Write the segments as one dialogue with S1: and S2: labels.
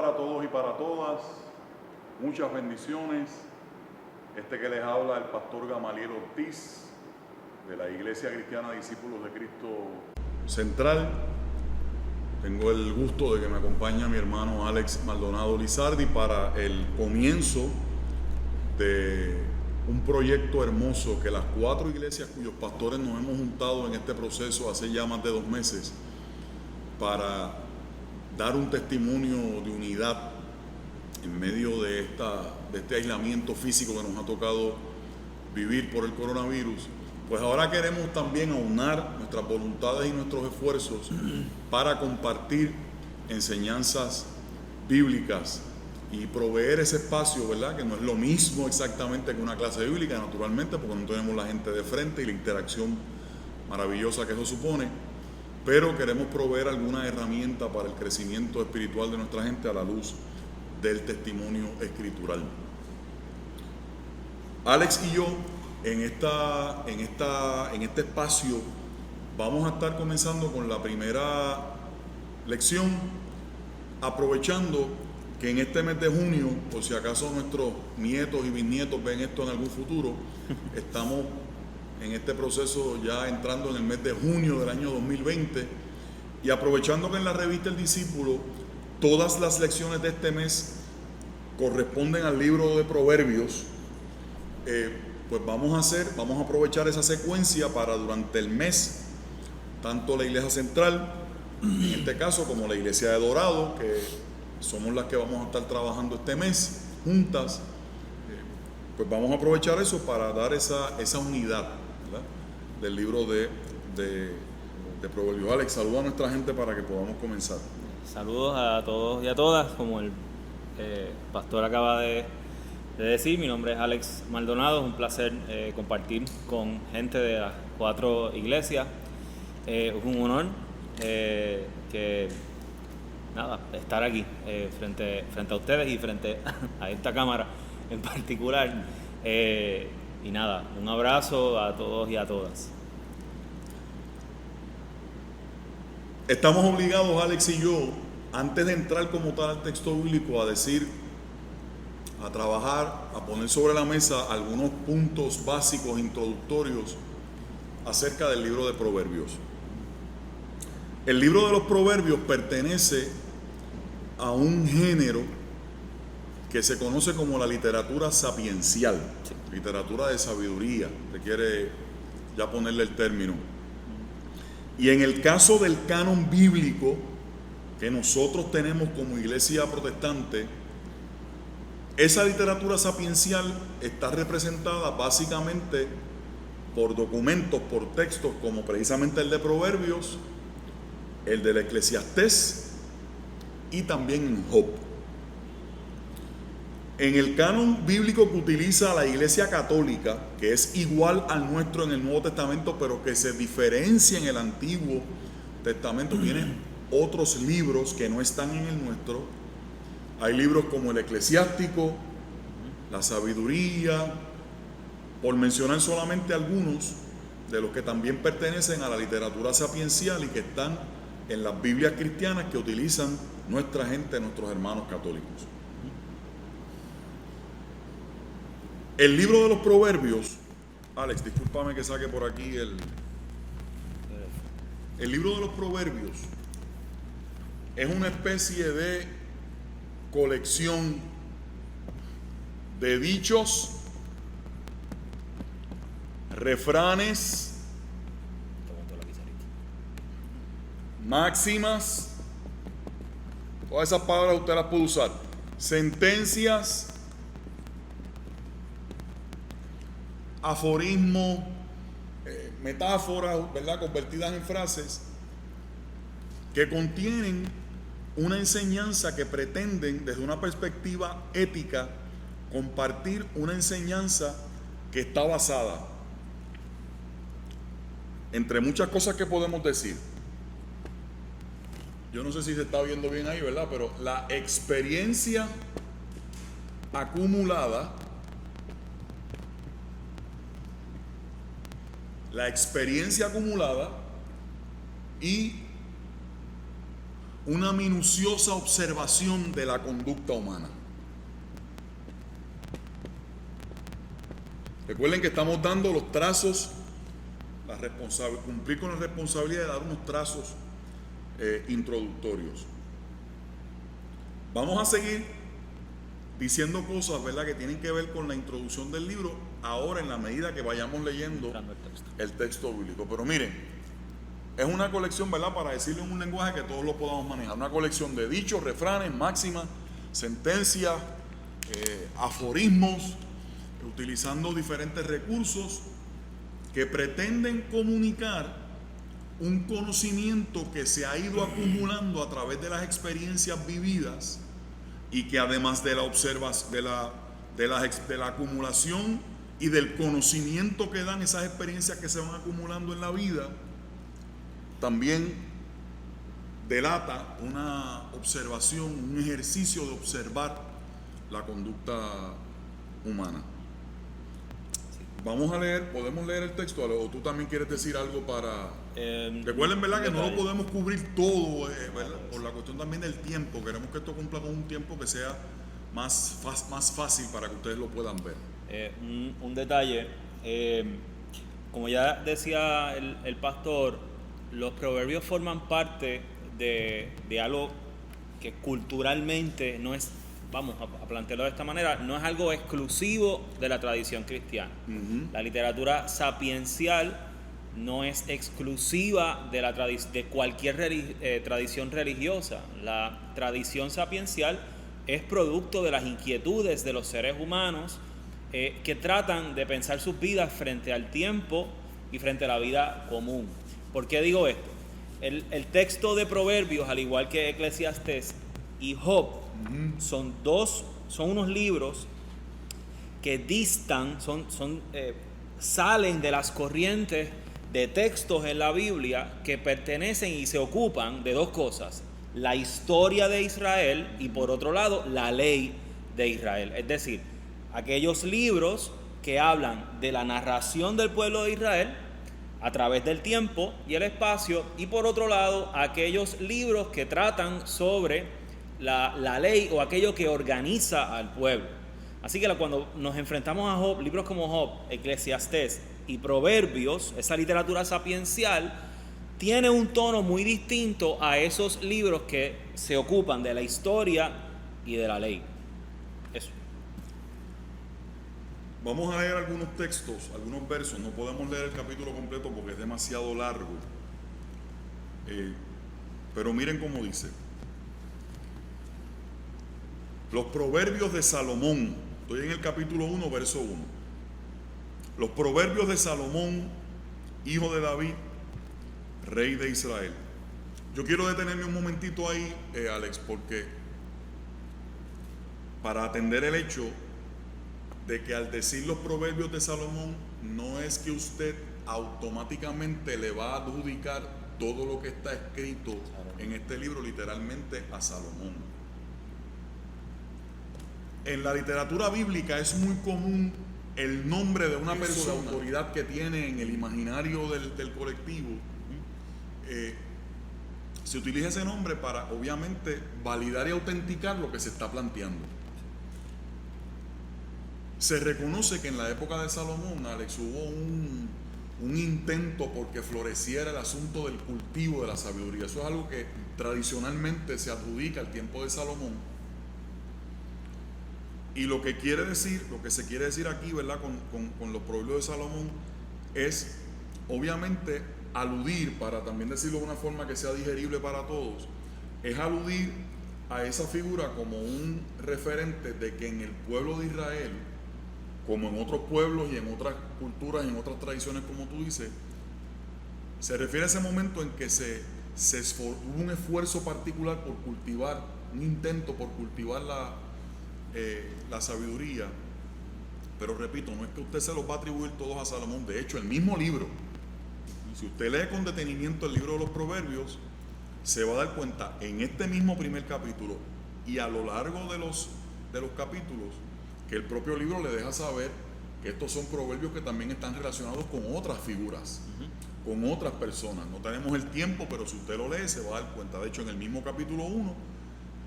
S1: para todos y para todas, muchas bendiciones. Este que les habla el pastor Gamaliel Ortiz, de la Iglesia Cristiana Discípulos de Cristo Central. Tengo el gusto de que me acompañe mi hermano Alex Maldonado Lizardi para el comienzo de un proyecto hermoso que las 4 iglesias cuyos pastores nos hemos juntado en este proceso hace ya más de 2 meses para dar un testimonio de unidad en medio de este aislamiento físico que nos ha tocado vivir por el coronavirus. Pues ahora queremos también aunar nuestras voluntades y nuestros esfuerzos para compartir enseñanzas bíblicas y proveer ese espacio, ¿verdad? Que no es lo mismo exactamente que una clase bíblica, naturalmente, porque no tenemos la gente de frente y la interacción maravillosa que eso supone, pero queremos proveer alguna herramienta para el crecimiento espiritual de nuestra gente a la luz del testimonio escritural. Alex y yo en este espacio vamos a estar comenzando con la primera lección, aprovechando que en este mes de junio, por si acaso nuestros nietos y bisnietos ven esto en algún futuro, estamos en este proceso ya entrando en el mes de junio del año 2020 y aprovechando que en la revista El Discípulo todas las lecciones de este mes corresponden al libro de Proverbios, pues vamos a aprovechar esa secuencia para durante el mes, tanto la Iglesia Central, en este caso, como la Iglesia de Dorado, que somos las que vamos a estar trabajando este mes juntas, pues vamos a aprovechar eso para dar esa unidad, ¿verdad?, del libro de Proverbios. Alex, saluda a nuestra gente para que podamos comenzar.
S2: Saludos a todos y a todas, como el pastor acaba de decir. Mi nombre es Alex Maldonado, es un placer compartir con gente de las 4 iglesias. Es un honor estar aquí frente a ustedes y frente a esta cámara en particular. Un abrazo a todos y a todas.
S1: Estamos obligados, Alex y yo, antes de entrar como tal al texto bíblico, a trabajar, a poner sobre la mesa algunos puntos básicos introductorios acerca del libro de Proverbios. El libro de los Proverbios pertenece a un género que se conoce como la literatura sapiencial, literatura de sabiduría, que quiere ya ponerle el término. Y en el caso del canon bíblico que nosotros tenemos como iglesia protestante, esa literatura sapiencial está representada básicamente por documentos, por textos como precisamente el de Proverbios, el del Eclesiastés y también en Job. En el canon bíblico que utiliza la Iglesia Católica, que es igual al nuestro en el Nuevo Testamento, pero que se diferencia en el Antiguo Testamento, tiene otros libros que no están en el nuestro. Hay libros como el Eclesiástico, la Sabiduría, por mencionar solamente algunos de los que también pertenecen a la literatura sapiencial y que están en las Biblias cristianas que utilizan nuestra gente, nuestros hermanos católicos. El libro de los Proverbios, Alex, discúlpame que saque por aquí el libro de los Proverbios es una especie de colección de dichos, refranes, máximas, todas esas palabras usted las puede usar, sentencias, aforismos, metáforas, ¿verdad?, convertidas en frases que contienen una enseñanza que pretenden desde una perspectiva ética compartir una enseñanza que está basada, entre muchas cosas que podemos decir, yo no sé si se está viendo bien ahí, ¿verdad?, pero la experiencia acumulada, y una minuciosa observación de la conducta humana. Recuerden que estamos dando los trazos, cumplir con la responsabilidad de dar unos trazos introductorios. Vamos a seguir diciendo cosas, ¿verdad?, que tienen que ver con la introducción del libro ahora en la medida que vayamos leyendo el texto bíblico. Pero miren, es una colección, ¿verdad?, para decirlo en un lenguaje que todos lo podamos manejar. Una colección de dichos, refranes, máximas, sentencias, aforismos, utilizando diferentes recursos que pretenden comunicar un conocimiento que se ha ido acumulando a través de las experiencias vividas y que además de la observación, de la acumulación y del conocimiento que dan esas experiencias que se van acumulando en la vida, también delata una observación, un ejercicio de observar la conducta humana. Vamos a leer, podemos leer el texto, o tú también quieres decir algo para... Recuerden, ¿verdad?, que no lo podemos cubrir todo, por la cuestión también del tiempo. Queremos que esto cumpla con un tiempo que sea más fácil para que ustedes lo puedan ver.
S2: Un detalle, como ya decía el pastor, los proverbios forman parte de algo que culturalmente no es, vamos a plantearlo de esta manera, no es algo exclusivo de la tradición cristiana. La literatura sapiencial no es exclusiva de cualquier tradición religiosa. La tradición sapiencial es producto de las inquietudes de los seres humanos que tratan de pensar sus vidas frente al tiempo y frente a la vida común. ¿Por qué digo esto? El texto de Proverbios, al igual que Eclesiastés y Job, son unos libros que distan, salen de las corrientes de textos en la Biblia que pertenecen y se ocupan de dos cosas: la historia de Israel y, por otro lado, la ley de Israel. Es decir, aquellos libros que hablan de la narración del pueblo de Israel a través del tiempo y el espacio, y por otro lado, aquellos libros que tratan sobre la ley o aquello que organiza al pueblo. Así que cuando nos enfrentamos a Job, libros como Job, Eclesiastés y Proverbios, esa literatura sapiencial tiene un tono muy distinto a esos libros que se ocupan de la historia y de la ley. Eso.
S1: Vamos a leer algunos textos, algunos versos. No podemos leer el capítulo completo porque es demasiado largo. Pero miren cómo dice. Los proverbios de Salomón. Estoy en el capítulo 1, verso 1. Los proverbios de Salomón, hijo de David, rey de Israel. Yo quiero detenerme un momentito ahí, Alex, porque para atender el hecho de que al decir los proverbios de Salomón, no es que usted automáticamente le va a adjudicar todo lo que está escrito en este libro literalmente a Salomón. En la literatura bíblica es muy común el nombre de una persona de autoridad que tiene en el imaginario del colectivo. Se utiliza ese nombre para, obviamente, validar y autenticar lo que se está planteando. Se reconoce que en la época de Salomón, Alex, hubo un intento porque floreciera el asunto del cultivo de la sabiduría. Eso es algo que tradicionalmente se adjudica al tiempo de Salomón. Y lo que se quiere decir aquí, ¿verdad?, con los proverbios de Salomón, es obviamente aludir, para también decirlo de una forma que sea digerible para todos, es aludir a esa figura como un referente de que en el pueblo de Israel, como en otros pueblos y en otras culturas y en otras tradiciones, como tú dices, se refiere a ese momento en que hubo un esfuerzo particular por cultivar, un intento por cultivar la sabiduría. Pero repito, no es que usted se los va a atribuir todos a Salomón. De hecho, el mismo libro, si usted lee con detenimiento el libro de los Proverbios, se va a dar cuenta en este mismo primer capítulo y a lo largo de los capítulos que el propio libro le deja saber que estos son proverbios que también están relacionados con otras figuras, con otras personas. No tenemos el tiempo, pero si usted lo lee se va a dar cuenta. De hecho, en el mismo capítulo 1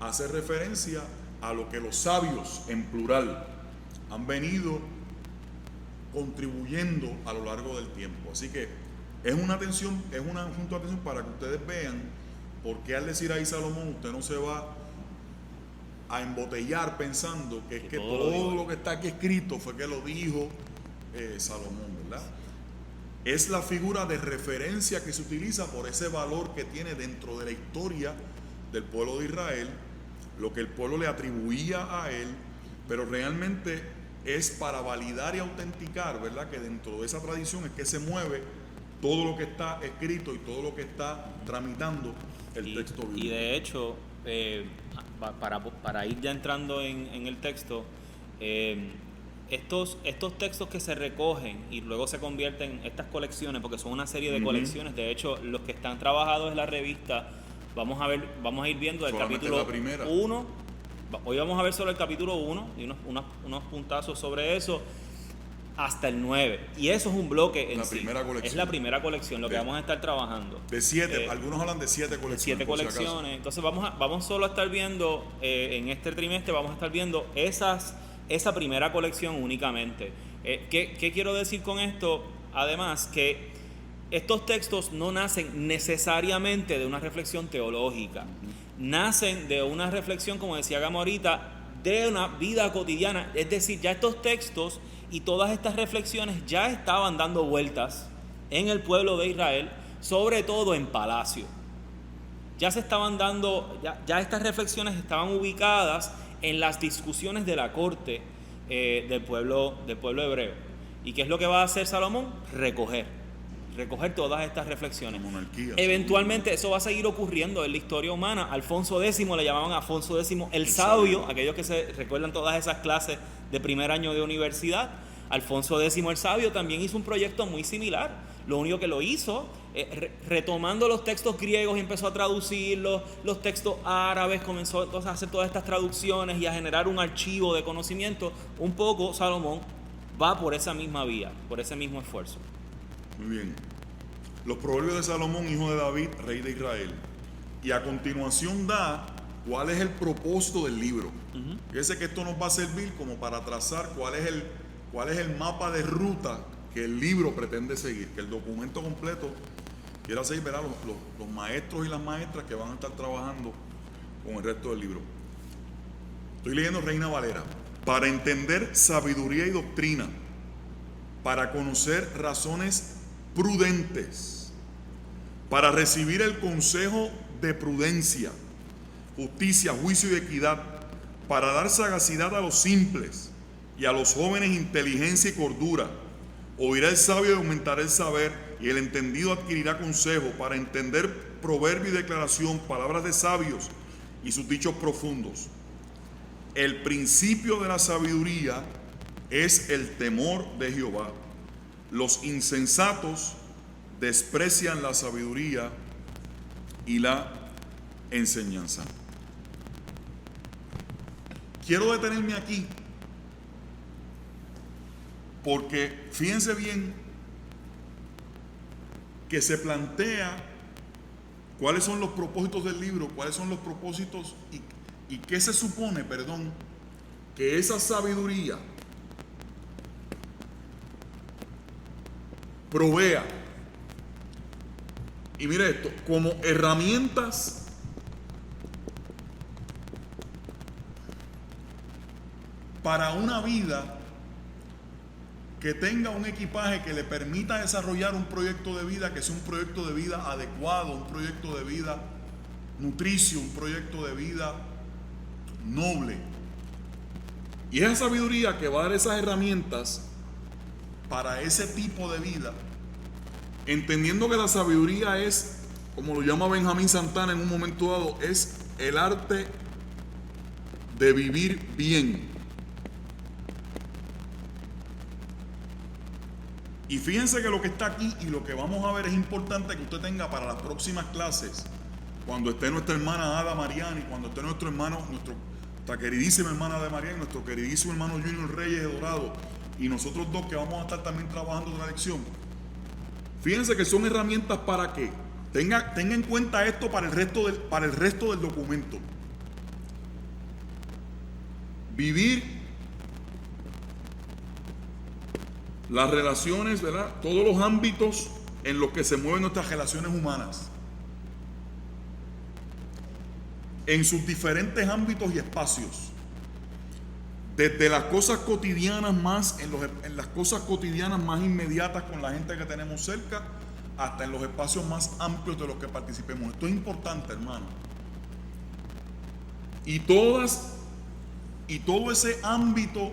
S1: hace referencia a lo que los sabios, en plural, han venido contribuyendo a lo largo del tiempo. Así que es una atención, es un punto de atención para que ustedes vean por qué al decir ahí Salomón, usted no se va a embotellar pensando que es que todo lo que está aquí escrito fue que lo dijo Salomón, ¿verdad? Es la figura de referencia que se utiliza por ese valor que tiene dentro de la historia del pueblo de Israel, lo que el pueblo le atribuía a él, pero realmente es para validar y autenticar, ¿verdad? Que dentro de esa tradición es que se mueve todo lo que está escrito y todo lo que está tramitando el texto bíblico.
S2: Y de hecho, para ir ya entrando en el texto, estos textos que se recogen y luego se convierten en estas colecciones, porque son una serie de colecciones, de hecho, los que están trabajados en la revista, vamos a ir viendo el capítulo 1. Hoy vamos a ver solo el capítulo 1 y unos puntazos sobre eso hasta el 9. Y eso es un bloque en sí. Es la primera colección, lo que vamos a estar trabajando.
S1: De 7, algunos hablan de 7 colecciones.
S2: 7 colecciones. Entonces vamos solo a estar viendo, en este trimestre vamos a estar viendo esa primera colección únicamente. ¿Qué quiero decir con esto? Además, que estos textos no nacen necesariamente de una reflexión teológica. Nacen de una reflexión, como decía Gamo ahorita, de una vida cotidiana. Es decir, ya estos textos y todas estas reflexiones ya estaban dando vueltas en el pueblo de Israel, sobre todo en palacio. Ya se estaban dando, ya estas reflexiones estaban ubicadas en las discusiones de la corte del pueblo hebreo. ¿Y qué es lo que va a hacer Salomón? Recoger todas estas reflexiones. Eventualmente eso va a seguir ocurriendo en la historia humana. Alfonso X, le llamaban Alfonso X el sabio, aquellos que se recuerdan todas esas clases de primer año de universidad. Alfonso X el sabio también hizo un proyecto muy similar. Lo único que lo hizo, retomando los textos griegos y empezó a traducirlos, los textos árabes, comenzó entonces a hacer todas estas traducciones y a generar un archivo de conocimiento. Un poco Salomón va por esa misma vía, por ese mismo esfuerzo.
S1: Muy bien. Los proverbios de Salomón, hijo de David, rey de Israel. Y a continuación da cuál es el propósito del libro. Fíjese que esto nos va a servir como para trazar cuál es el mapa de ruta que el libro pretende seguir, que el documento completo quiera seguir, verá, los maestros y las maestras que van a estar trabajando con el resto del libro. Estoy leyendo Reina Valera. Para entender sabiduría y doctrina, para conocer razones prudentes, para recibir el consejo de prudencia, justicia, juicio y equidad, para dar sagacidad a los simples y a los jóvenes inteligencia y cordura. Oirá el sabio y aumentará el saber, y el entendido adquirirá consejo, para entender proverbio y declaración, palabras de sabios y sus dichos profundos. El principio de la sabiduría es el temor de Jehová. Los insensatos desprecian la sabiduría y la enseñanza. Quiero detenerme aquí porque fíjense bien que se plantea cuáles son los propósitos del libro, cuáles son los propósitos y qué se supone, que esa sabiduría provea, y mire esto, como herramientas para una vida que tenga un equipaje que le permita desarrollar un proyecto de vida que sea un proyecto de vida adecuado, un proyecto de vida nutricio, un proyecto de vida noble. Y esa sabiduría que va a dar esas herramientas para ese tipo de vida, entendiendo que la sabiduría es, como lo llama Benjamín Santana en un momento dado, es el arte de vivir bien. Y fíjense que lo que está aquí y lo que vamos a ver es importante que usted tenga para las próximas clases, cuando esté nuestra hermana Ada Mariani, cuando esté nuestra queridísima hermana Ada Mariani, nuestro queridísimo hermano Junior Reyes de Dorado, y nosotros dos que vamos a estar también trabajando en la lección. Fíjense que son herramientas para qué. Tenga en cuenta esto para el resto del documento. Vivir las relaciones, ¿verdad? Todos los ámbitos en los que se mueven nuestras relaciones humanas. En sus diferentes ámbitos y espacios. Desde las cosas cotidianas en las cosas cotidianas más inmediatas con la gente que tenemos cerca, hasta en los espacios más amplios de los que participemos. Esto es importante, hermano. Y todo ese ámbito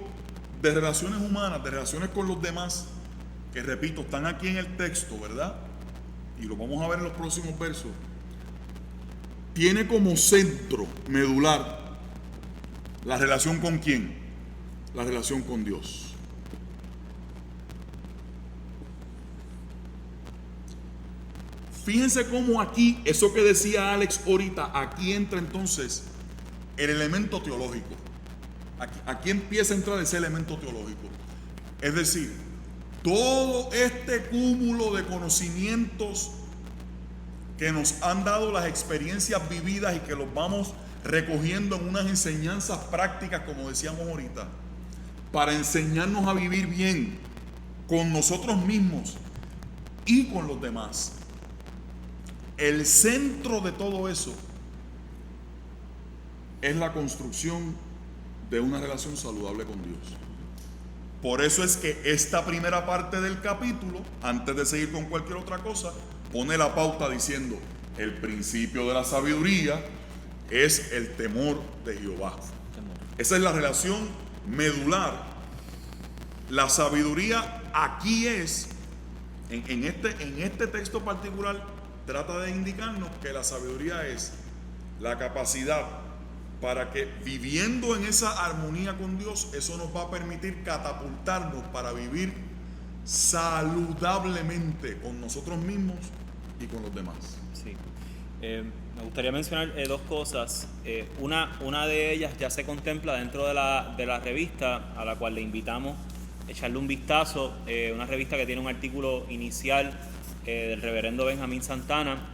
S1: de relaciones humanas, de relaciones con los demás, que repito, están aquí en el texto, ¿verdad? Y lo vamos a ver en los próximos versos. Tiene como centro medular la relación con ¿quién? La relación con Dios. Fíjense cómo aquí, eso que decía Alex ahorita, aquí entra entonces el elemento teológico. Aquí empieza a entrar ese elemento teológico. Es decir, todo este cúmulo de conocimientos que nos han dado las experiencias vividas y que los vamos recogiendo en unas enseñanzas prácticas, como decíamos ahorita, para enseñarnos a vivir bien con nosotros mismos y con los demás. El centro de todo eso es la construcción de una relación saludable con Dios. Por eso es que esta primera parte del capítulo, antes de seguir con cualquier otra cosa, pone la pauta diciendo: el principio de la sabiduría es el temor de Jehová. Esa es la relación medular. La sabiduría aquí es, en este texto particular, trata de indicarnos que la sabiduría es la capacidad para que, viviendo en esa armonía con Dios, eso nos va a permitir catapultarnos para vivir saludablemente con nosotros mismos y con los demás.
S2: Sí. Me gustaría mencionar dos cosas. Una de ellas ya se contempla dentro de la revista, a la cual le invitamos a echarle un vistazo. Una revista que tiene un artículo inicial del reverendo Benjamín Santana.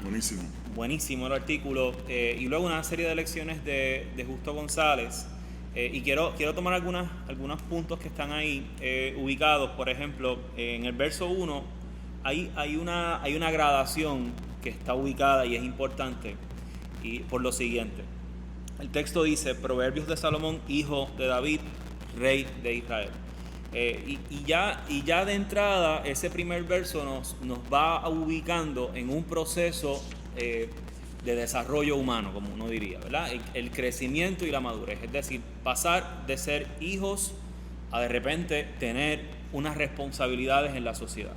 S2: Buenísimo el artículo. Y luego una serie de lecciones de Justo González. Y quiero tomar algunos puntos que están ahí ubicados. Por ejemplo, en el verso 1 hay una gradación que está ubicada y es importante, y por lo siguiente. El texto dice: Proverbios de Salomón, hijo de David, rey de Israel. Y ya de entrada ese primer verso nos va ubicando en un proceso de desarrollo humano, como uno diría, ¿verdad? El crecimiento y la madurez, es decir, pasar de ser hijos a de repente tener unas responsabilidades en la sociedad.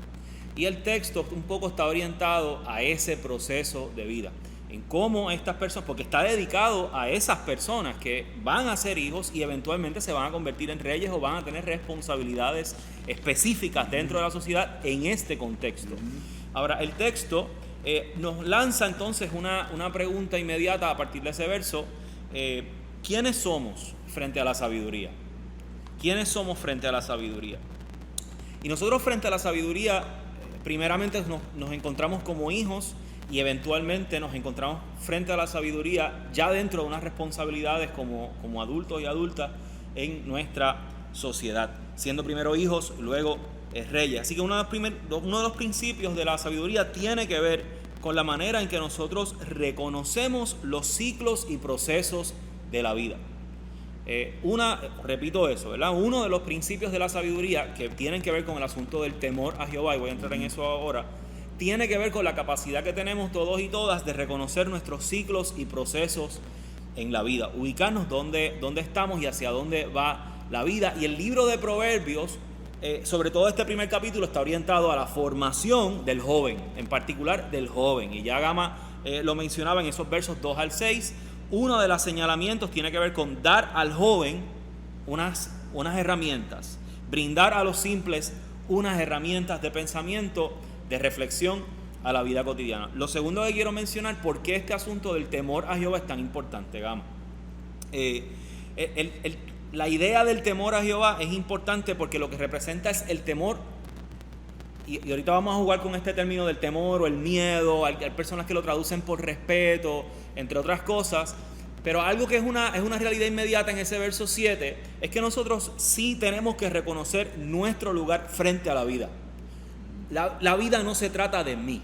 S2: Y el texto un poco está orientado a ese proceso de vida, en cómo estas personas, porque está dedicado a esas personas que van a ser hijos y eventualmente se van a convertir en reyes o van a tener responsabilidades específicas dentro de la sociedad en este contexto. Ahora, el texto nos lanza entonces una pregunta inmediata a partir de ese verso. ¿Quiénes somos frente a la sabiduría? ¿Quiénes somos frente a la sabiduría? Y nosotros frente a la sabiduría, primeramente nos encontramos como hijos y eventualmente nos encontramos frente a la sabiduría ya dentro de unas responsabilidades como adultos y adultas en nuestra sociedad, siendo primero hijos, luego reyes. Así que uno de los principios de la sabiduría tiene que ver con la manera en que nosotros reconocemos los ciclos y procesos de la vida. Repito eso, ¿verdad? Uno de los principios de la sabiduría que tienen que ver con el asunto del temor a Jehová, y voy a entrar en eso ahora, tiene que ver con la capacidad que tenemos todos y todas de reconocer nuestros ciclos y procesos en la vida, ubicarnos dónde estamos y hacia dónde va la vida. Y el libro de Proverbios, sobre todo este primer capítulo, está orientado a la formación del joven, en particular del joven. Y ya Gama lo mencionaba en esos versos 2 al 6. Uno de los señalamientos tiene que ver con dar al joven unas herramientas, brindar a los simples unas herramientas de pensamiento, de reflexión a la vida cotidiana. Lo segundo que quiero mencionar, ¿por qué este asunto del temor a Jehová es tan importante, Gama? La idea del temor a Jehová es importante porque lo que representa es el temor y ahorita vamos a jugar con este término del temor o el miedo, hay personas que lo traducen por respeto, entre otras cosas, pero algo que es una realidad inmediata en ese verso 7 es que nosotros sí tenemos que reconocer nuestro lugar frente a la vida. La vida no se trata de mí.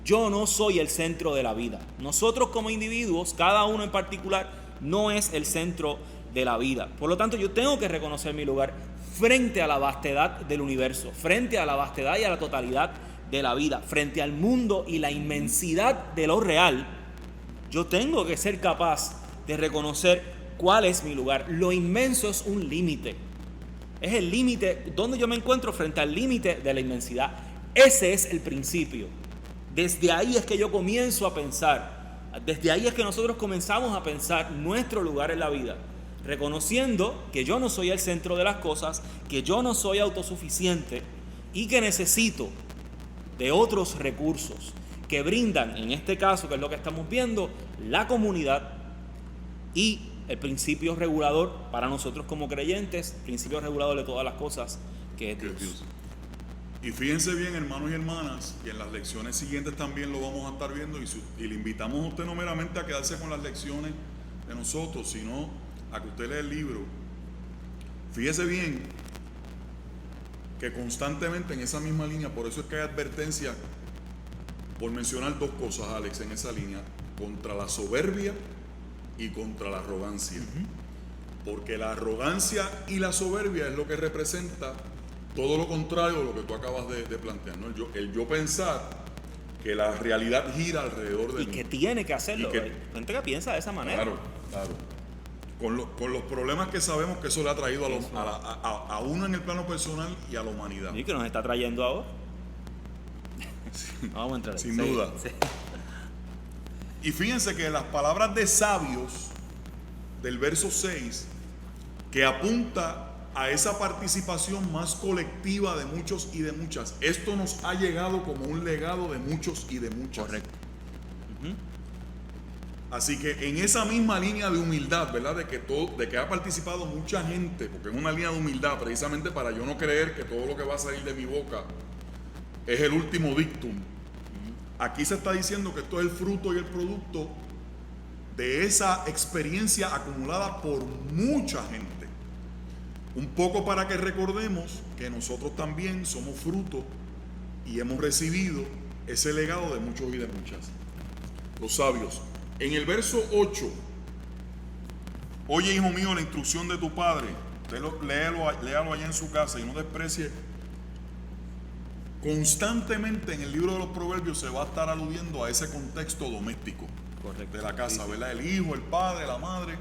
S2: Yo no soy el centro de la vida. Nosotros como individuos, cada uno en particular, no es el centro de la vida. Por lo tanto, yo tengo que reconocer mi lugar frente a la vastedad del universo, frente a la vastedad y a la totalidad de la vida, frente al mundo y la inmensidad de lo real. Yo tengo que ser capaz de reconocer cuál es mi lugar. Lo inmenso es un límite. Es el límite donde yo me encuentro frente al límite de la inmensidad. Ese es el principio. Desde ahí es que yo comienzo a pensar. Desde ahí es que nosotros comenzamos a pensar nuestro lugar en la vida. Reconociendo que yo no soy el centro de las cosas, que yo no soy autosuficiente y que necesito de otros recursos que brindan, en este caso, que es lo que estamos viendo, la comunidad y el principio regulador para nosotros como creyentes, principio regulador de todas las cosas, que es Dios.
S1: Y fíjense bien, hermanos y hermanas, y en las lecciones siguientes también lo vamos a estar viendo, y le invitamos a usted no meramente a quedarse con las lecciones de nosotros, sino a que usted lea el libro. Fíjese bien que constantemente en esa misma línea, por eso es que hay advertencia, por mencionar dos cosas, Alex, en esa línea, contra la soberbia y contra la arrogancia. Porque la arrogancia y la soberbia es lo que representa todo lo contrario de lo que tú acabas de plantear, ¿no? El yo pensar que la realidad gira alrededor de mí.
S2: Y que tiene que hacerlo. Gente que piensa de esa manera.
S1: Claro, claro. Con los problemas que sabemos que eso le ha traído a uno en el plano personal y a la humanidad.
S2: Y que nos está trayendo ahora.
S1: Sí,
S2: vamos a entrar ahí.
S1: Sin duda.
S2: Sí.
S1: Y fíjense que las palabras de sabios del verso 6, que apunta a esa participación más colectiva de muchos y de muchas, esto nos ha llegado como un legado de muchos y de muchas.
S2: Correcto.
S1: Así que en esa misma línea de humildad, ¿verdad? De que ha participado mucha gente, porque es una línea de humildad precisamente para yo no creer que todo lo que va a salir de mi boca es el último dictum. Aquí se está diciendo que esto es el fruto y el producto de esa experiencia acumulada por mucha gente. Un poco para que recordemos que nosotros también somos fruto y hemos recibido ese legado de muchos y de muchas. Los sabios. En el verso 8, oye, hijo mío, la instrucción de tu padre. Usted léalo allá en su casa y no desprecie. Constantemente en el libro de los Proverbios se va a estar aludiendo a ese contexto doméstico. Correcto. De la casa, ¿verdad? El hijo, el padre, la madre.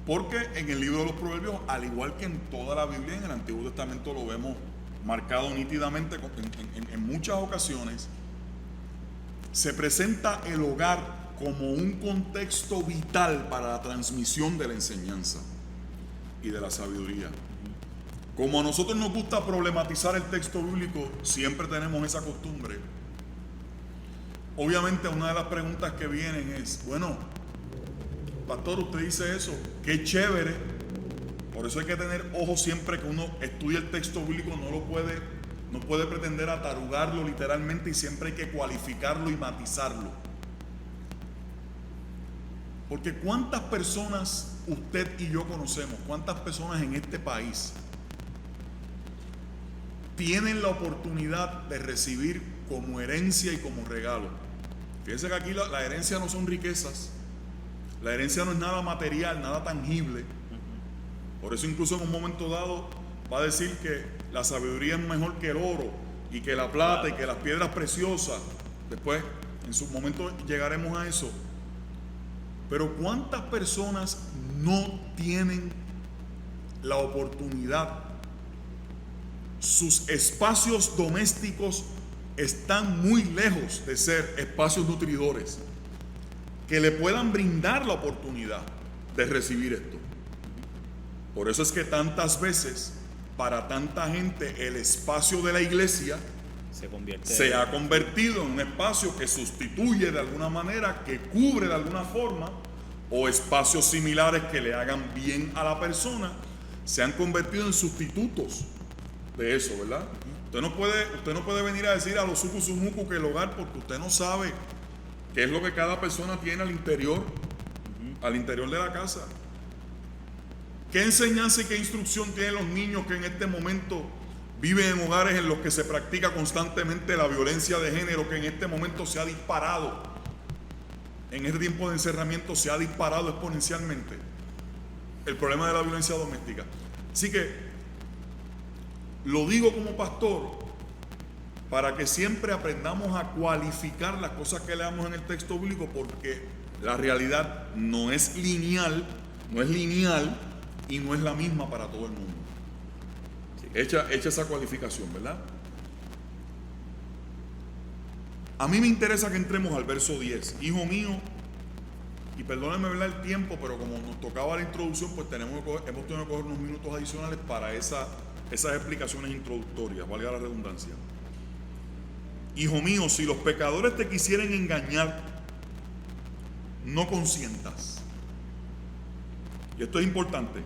S1: Porque en el libro de los Proverbios, al igual que en toda la Biblia, en el Antiguo Testamento lo vemos marcado nítidamente en muchas ocasiones, se presenta el hogar como un contexto vital para la transmisión de la enseñanza y de la sabiduría. Como a nosotros nos gusta problematizar el texto bíblico, siempre tenemos esa costumbre. Obviamente una de las preguntas que vienen es, bueno, pastor, usted dice eso, qué chévere. Por eso hay que tener ojo siempre que uno estudia el texto bíblico, no puede pretender atarugarlo literalmente y siempre hay que cualificarlo y matizarlo. Porque ¿cuántas personas usted y yo conocemos? ¿Cuántas personas en este país tienen la oportunidad de recibir como herencia y como regalo? Fíjense que aquí la herencia no son riquezas. La herencia no es nada material, nada tangible. Por eso incluso en un momento dado va a decir que la sabiduría es mejor que el oro y que la plata y que las piedras preciosas. Después, en su momento llegaremos a eso. Pero ¿cuántas personas no tienen la oportunidad? Sus espacios domésticos están muy lejos de ser espacios nutridores que le puedan brindar la oportunidad de recibir esto. Por eso es que tantas veces, para tanta gente, el espacio de la iglesia se ha convertido en un espacio que sustituye de alguna manera, que cubre de alguna forma, o espacios similares que le hagan bien a la persona, se han convertido en sustitutos de eso, ¿verdad? Usted no puede venir a decir a los sucusumucu que el hogar, porque usted no sabe qué es lo que cada persona tiene al interior de la casa. ¿Qué enseñanza y qué instrucción tienen los niños que en este momento viven en hogares en los que se practica constantemente la violencia de género, que en este momento se ha disparado? En este tiempo de encerramiento se ha disparado exponencialmente el problema de la violencia doméstica. Así que lo digo como pastor para que siempre aprendamos a cualificar las cosas que leamos en el texto bíblico, porque la realidad no es lineal y no es la misma para todo el mundo. Sí. Echa esa cualificación, ¿verdad? A mí me interesa que entremos al verso 10. Hijo mío, y perdónenme, ¿verdad?, el tiempo, pero como nos tocaba la introducción, pues hemos tenido que coger unos minutos adicionales para esas explicaciones introductorias, valga la redundancia. Hijo mío, si los pecadores te quisieren engañar, no consientas. Y esto es importante.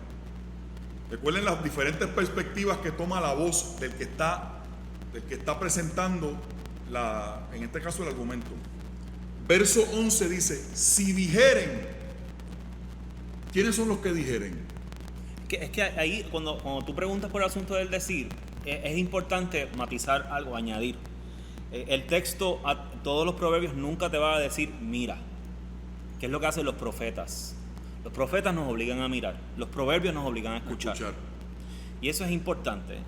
S1: Recuerden las diferentes perspectivas que toma la voz del que está presentando en este caso el argumento. Verso 11 dice: si dijeren. ¿Quiénes son los que dijeren?
S2: Es que ahí, cuando tú preguntas por el asunto del decir, es importante matizar algo, añadir. El texto, todos los proverbios nunca te va a decir mira, que es lo que hacen los profetas. Los profetas nos obligan a mirar, los proverbios nos obligan a escuchar. Y eso es importante.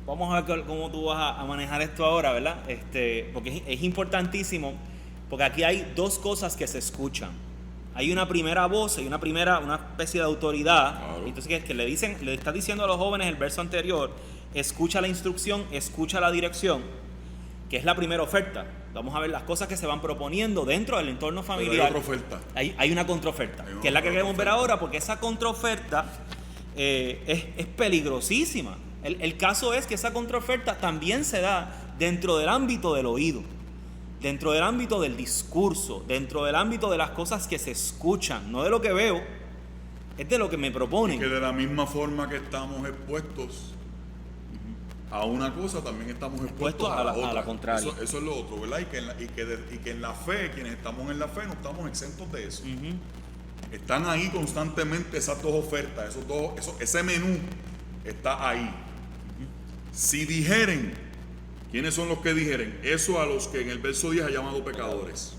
S2: Vamos a ver cómo tú vas a manejar esto ahora, ¿verdad? Porque es importantísimo, porque aquí hay dos cosas que se escuchan. Hay una primera voz, hay una especie de autoridad. Claro. Entonces que le está diciendo a los jóvenes el verso anterior: escucha la instrucción, escucha la dirección, que es la primera oferta. Vamos a ver las cosas que se van proponiendo dentro del entorno familiar.
S1: Pero hay otra oferta.
S2: Hay una contraoferta, que es la que queremos ver ahora, porque esa contraoferta es peligrosísima. El caso es que esa contraoferta también se da dentro del ámbito del oído, dentro del ámbito del discurso, dentro del ámbito de las cosas que se escuchan, no de lo que veo, es de lo que me proponen.
S1: Y que de la misma forma que estamos expuestos a una cosa, también estamos expuestos a la otra.
S2: A la contraria.
S1: Eso es lo otro, ¿verdad? Y que en la fe, quienes estamos en la fe, no estamos exentos de eso. Están ahí constantemente esas dos ofertas, ese menú está ahí. Si dijeren, ¿quiénes son los que dijeren? Eso a los que en el verso 10 ha llamado pecadores.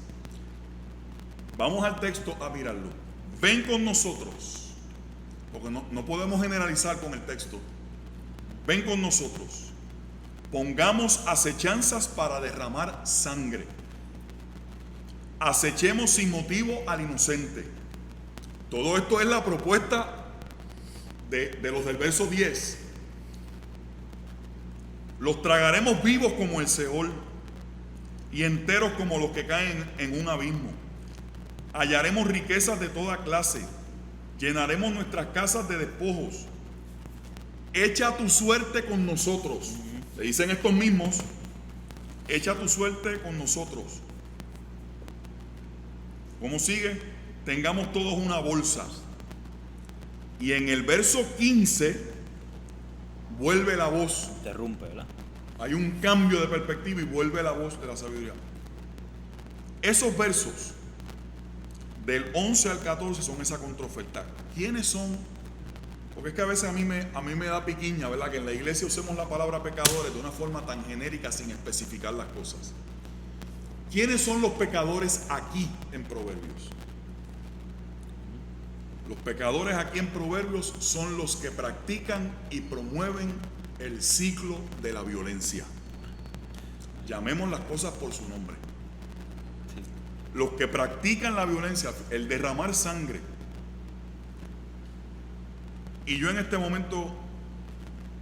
S1: Vamos al texto a mirarlo. Ven con nosotros, porque no podemos generalizar con el texto. Ven con nosotros, pongamos acechanzas para derramar sangre, acechemos sin motivo al inocente. Todo esto es la propuesta de los del verso 10. Los tragaremos vivos como el Seol y enteros como los que caen en un abismo. Hallaremos riquezas de toda clase, llenaremos nuestras casas de despojos. Echa tu suerte con nosotros. Le dicen estos mismos: echa tu suerte con nosotros. ¿Cómo sigue? Tengamos todos una bolsa. Y en el verso 15 vuelve la voz.
S2: Interrumpe, ¿verdad?
S1: Hay un cambio de perspectiva y vuelve la voz de la sabiduría. Esos versos del 11 al 14 son esa contraoferta. ¿Quiénes son? Porque es que a veces a mí me da piquiña, ¿verdad?, que en la iglesia usemos la palabra pecadores de una forma tan genérica sin especificar las cosas. ¿Quiénes son los pecadores aquí en Proverbios? Los pecadores aquí en Proverbios son los que practican y promueven el ciclo de la violencia. Llamemos las cosas por su nombre. Los que practican la violencia, el derramar sangre. Y yo en este momento,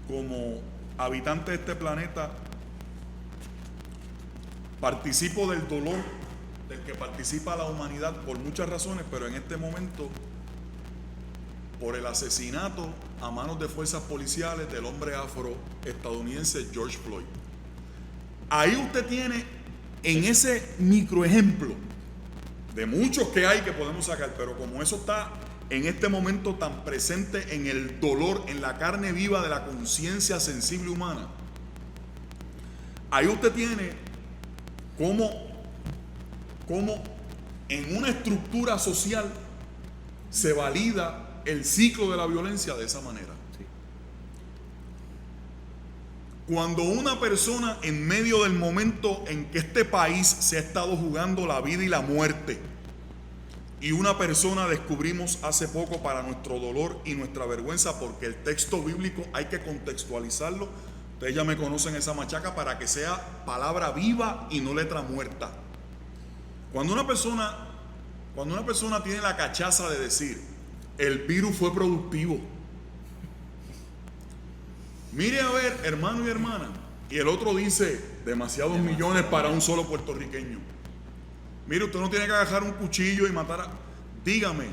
S1: como habitante de este planeta, participo del dolor del que participa la humanidad por muchas razones, pero en este momento, por el asesinato a manos de fuerzas policiales del hombre afroestadounidense George Floyd. Ahí usted tiene en ese microejemplo de muchos que hay que podemos sacar, pero como eso está en este momento tan presente en el dolor, en la carne viva de la conciencia sensible humana, ahí usted tiene cómo en una estructura social se valida el ciclo de la violencia de esa manera.
S2: Sí.
S1: Cuando una persona, en medio del momento en que este país se ha estado jugando la vida y la muerte, y una persona descubrimos hace poco, para nuestro dolor y nuestra vergüenza, porque el texto bíblico hay que contextualizarlo, ustedes ya me conocen esa machaca, para que sea palabra viva y no letra muerta. Cuando una persona tiene la cachaza de decir, el virus fue productivo, mire a ver, hermano y hermana, y el otro dice, demasiados millones para un solo puertorriqueño. Mire, usted no tiene que agarrar un cuchillo y matar a... Dígame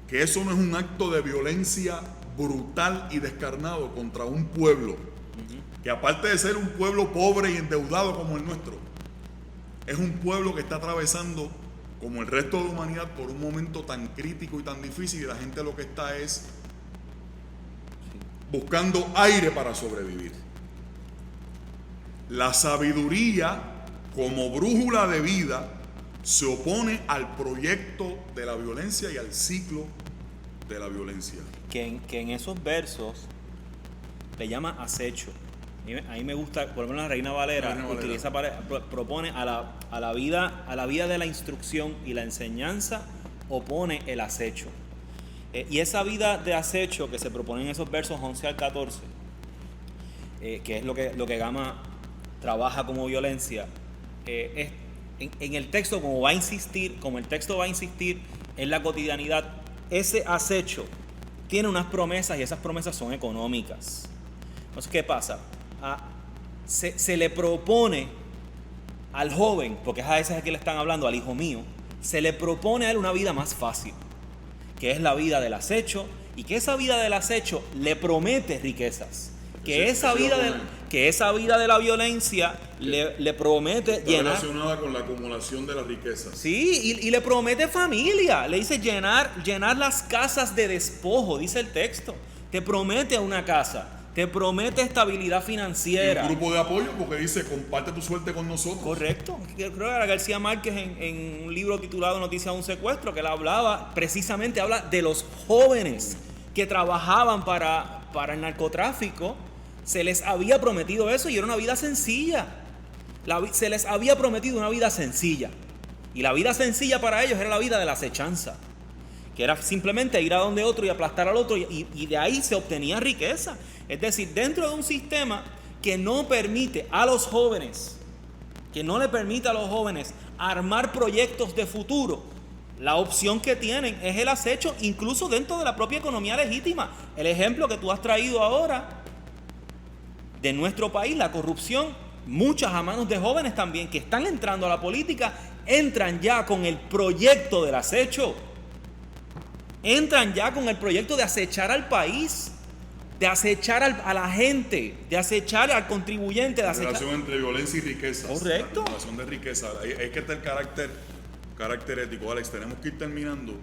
S1: que eso no es un acto de violencia brutal y descarnado contra un pueblo, que aparte de ser un pueblo pobre y endeudado como el nuestro, es un pueblo que está atravesando, como el resto de la humanidad, por un momento tan crítico y tan difícil, y la gente lo que está es buscando aire para sobrevivir. La sabiduría, como brújula de vida, se opone al proyecto de la violencia y al ciclo de la violencia.
S2: Que en esos versos le llama acecho. A mí me gusta, por lo menos la Reina Valera utiliza propone a la vida de la instrucción y la enseñanza, opone el acecho. Y esa vida de acecho que se propone en esos versos 11 al 14, que es lo que Gama trabaja como violencia, es en el texto, como el texto va a insistir en la cotidianidad, ese acecho tiene unas promesas, y esas promesas son económicas. Entonces, ¿qué pasa? Se le propone al joven, porque es a ese que le están hablando, al hijo mío, se le propone a él una vida más fácil, que es la vida del acecho, y que esa vida del acecho le promete riquezas. Que esa vida de la violencia le promete
S1: está
S2: llenar,
S1: relacionada con la acumulación de las riquezas.
S2: Sí, y le promete familia. Le dice llenar las casas de despojo, dice el texto. Te promete una casa, te promete estabilidad financiera.
S1: Y un grupo de apoyo, porque dice, comparte tu suerte con nosotros.
S2: Correcto. Yo creo que era García Márquez en un libro titulado Noticia de un secuestro, que él habla de los jóvenes que trabajaban para el narcotráfico. Se les había prometido eso, y era una vida sencilla. Se les había prometido una vida sencilla. Y la vida sencilla para ellos era la vida de la acechanza, que era simplemente ir a donde otro y aplastar al otro, y de ahí se obtenía riqueza. Es decir, dentro de un sistema que no permite a los jóvenes, armar proyectos de futuro, la opción que tienen es el acecho, incluso dentro de la propia economía legítima. El ejemplo que tú has traído ahora de nuestro país, la corrupción, muchas a manos de jóvenes también que están entrando a la política, entran ya con el proyecto del acecho, entran ya con el proyecto de acechar al país, de acechar a la gente, de acechar al contribuyente, de acechar...
S1: La relación entre violencia y riqueza.
S2: Correcto.
S1: La relación de riqueza. Es que está el carácter ético. Alex, tenemos que ir terminando.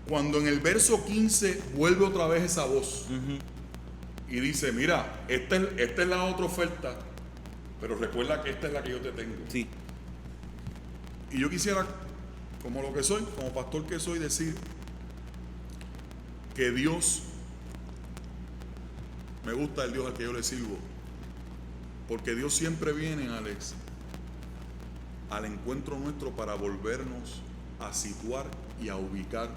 S1: Cuando en el verso 15 vuelve otra vez esa voz, y dice, mira, esta es la otra oferta, pero recuerda que esta es la que yo te tengo.
S2: Sí.
S1: Y yo quisiera, como lo que soy, como pastor que soy, decir que Dios, me gusta el Dios al que yo le sirvo, porque Dios siempre viene, Alex, al encuentro nuestro para volvernos a situar y a ubicar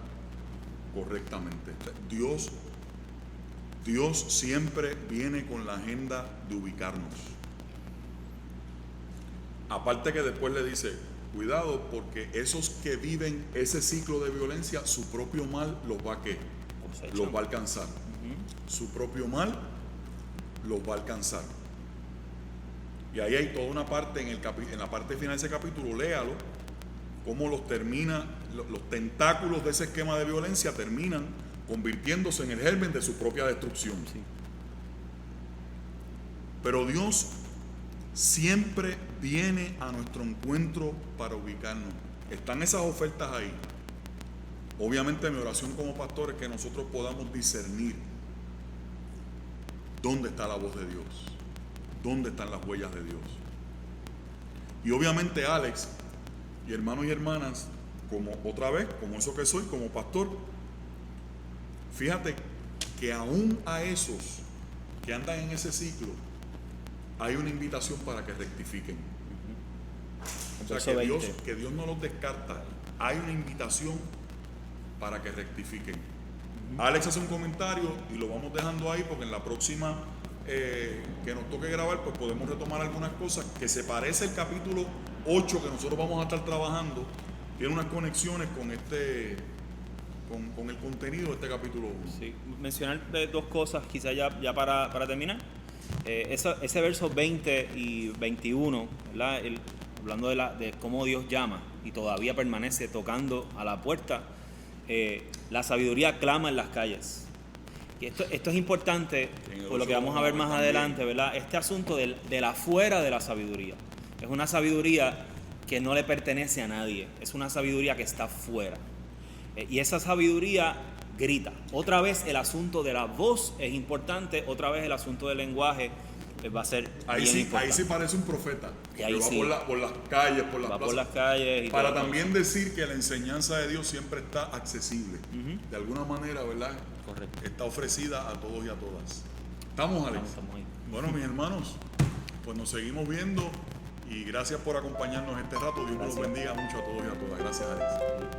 S1: correctamente. Dios siempre viene con la agenda de ubicarnos. Aparte que después le dice, cuidado, porque esos que viven ese ciclo de violencia, su propio mal los va a alcanzar. Su propio mal los va a alcanzar. Y ahí hay toda una parte en la parte final de ese capítulo, léalo, cómo los tentáculos de ese esquema de violencia terminan convirtiéndose en el germen de su propia destrucción. Sí. Pero Dios siempre viene a nuestro encuentro para ubicarnos. Están esas ofertas ahí. obviamente mi oración como pastor es que nosotros podamos discernir dónde está la voz de Dios, dónde están las huellas de Dios. Y obviamente Alex y hermanos y hermanas, como otra vez, como eso que soy, como pastor, fíjate que aún a esos que andan en ese ciclo, hay una invitación para que rectifiquen. O sea, que Dios no los descarta. Hay una invitación para que rectifiquen. Alex hace un comentario y lo vamos dejando ahí porque en la próxima que nos toque grabar, pues podemos retomar algunas cosas que se parece el capítulo 8 que nosotros vamos a estar trabajando. Tiene unas conexiones con con el contenido de este capítulo 1.
S2: Sí, mencionar dos cosas quizás ya para terminar. Ese verso 20 y 21, ¿verdad? Hablando de cómo Dios llama y todavía permanece tocando a la puerta, la sabiduría clama en las calles. Y esto es importante por lo que vamos a ver más adelante, ¿verdad? Este asunto del afuera de la sabiduría. Es una sabiduría que no le pertenece a nadie, es una sabiduría que está fuera. Y esa sabiduría grita. Otra vez el asunto de la voz es importante, otra vez el asunto del lenguaje va a ser bien importante.
S1: Ahí sí parece un profeta,
S2: y ahí
S1: que va
S2: sí,
S1: por las calles, por las
S2: va
S1: plazas,
S2: por las calles y
S1: para también decir que la enseñanza de Dios siempre está accesible. De alguna manera, ¿verdad?
S2: Correcto.
S1: Está ofrecida a todos y a todas. ¿Estamos, Alex?
S2: Estamos ahí.
S1: Bueno, mis hermanos, pues nos seguimos viendo y gracias por acompañarnos este rato. Dios nos bendiga mucho a todos y a todas. Gracias, Alex.